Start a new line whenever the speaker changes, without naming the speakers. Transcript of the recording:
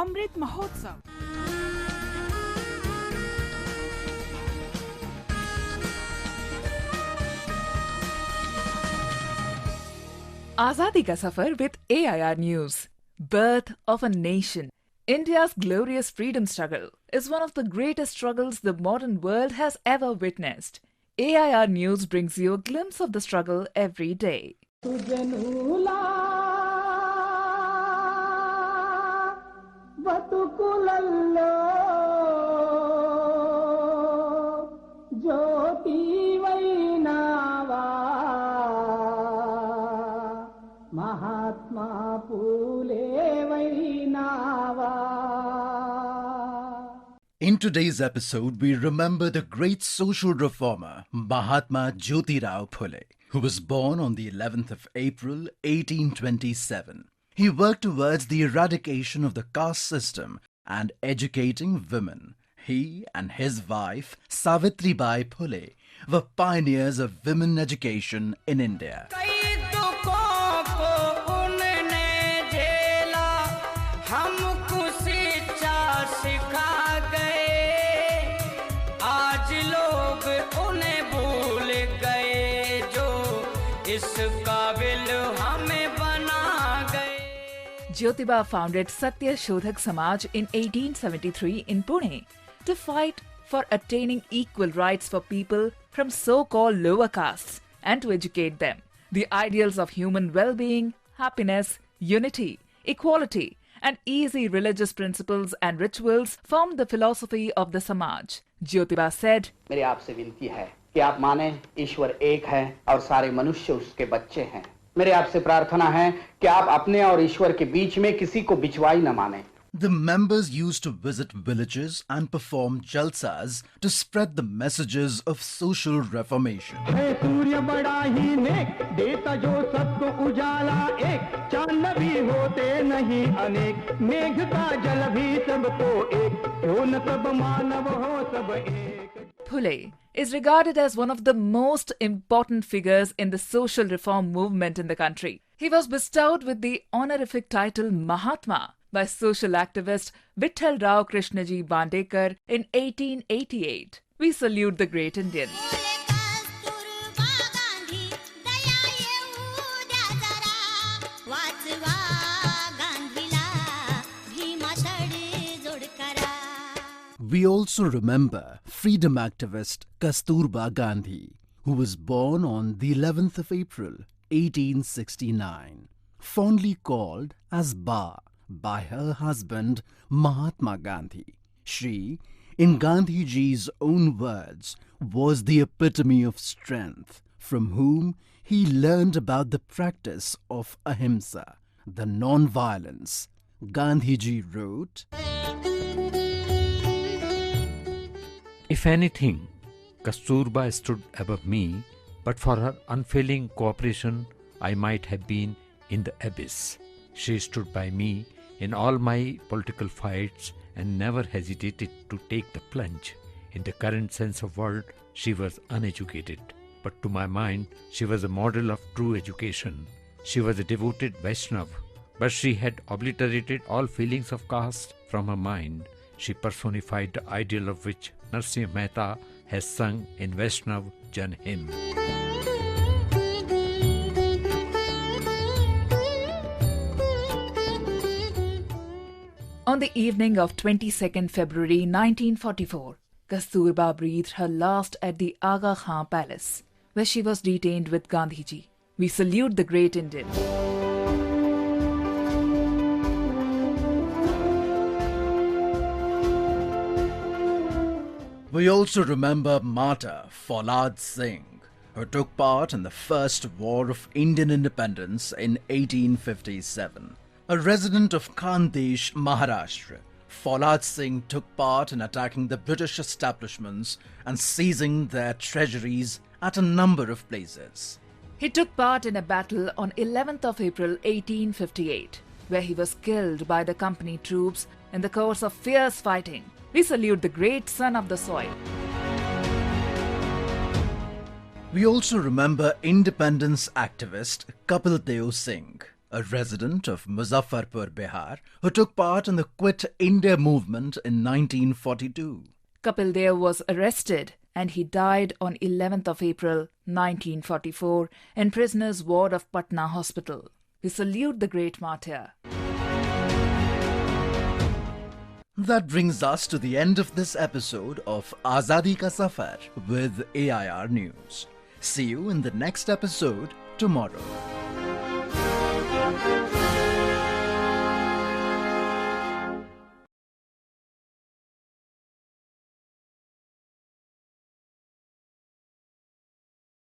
अमृत महोत्सव। आजादी का सफर with AIR News. Birth of a nation. India's glorious freedom struggle is one of the greatest struggles the modern world has ever witnessed. AIR News brings you a glimpse of the struggle every day.
Mahatma Phule Vainava. In today's episode, we remember the great social reformer Mahatma Jyotirao Phule, who was born on the 11th of April 1827. He worked towards the eradication of the caste system and educating women. He and his wife, Savitribai Phule, were pioneers of women education in India.
Jyotiba founded Satya Shodhak Samaj in 1873 in Pune to fight for attaining equal rights for people from so-called lower castes and to educate them. The ideals of human well-being, happiness, unity, equality and easy religious principles and rituals formed the philosophy of the Samaj. Jyotiba said,
मेरी आपसे विनती है कि आप माने ईश्वर एक है और सारे मनुष्य उसके बच्चे हैं। मेरे आपसे प्रार्थना है कि आप अपने और ईश्वर के बीच में किसी को बिचवाई न माने।
The members used to visit villages and perform jalsas to spread the messages of social reformation.
Phule is regarded as one of the most important figures in the social reform movement in the country. He was bestowed with the honorific title Mahatma by social activist Vittal Rao Krishnaji Bandekar in 1888. We salute the great Indian.
We also remember freedom activist Kasturba Gandhi, who was born on the 11th of April 1869, fondly called as Ba by her husband Mahatma Gandhi. She, in Gandhiji's own words, was the epitome of strength, from whom he learned about the practice of ahimsa, the non-violence. Gandhiji wrote,
If anything, Kasturba stood above me, but for her unfailing cooperation, I might have been in the abyss. She stood by me in all my political fights and never hesitated to take the plunge. In the current sense of word, she was uneducated, but to my mind, she was a model of true education. She was a devoted Vaishnav, but she had obliterated all feelings of caste from her mind. She personified the ideal of which Narsimha Mehta has sung in Vaishnav Jan hymn.
On the evening of 22nd February 1944, Kasturba breathed her last at the Aga Khan Palace, where she was detained with Gandhiji. We salute the great Indian.
We also remember Martyr Foulad Singh, who took part in the First War of Indian Independence in 1857. A resident of Khandesh, Maharashtra, Foulad Singh took part in attacking the British establishments and seizing their treasuries at a number of places.
He took part in a battle on 11th of April 1858, where he was killed by the company troops in the course of fierce fighting. We salute the great son of the soil.
We also remember independence activist Kapildeo Singh. a resident of Muzaffarpur, Bihar, who took part in the Quit India movement in 1942.
Kapildeo was arrested and he died on 11th of April 1944 in prisoners' ward of Patna Hospital. We salute the great martyr.
That brings us to the end of this episode of Azadi Ka Safar with AIR News. See you in the next episode tomorrow.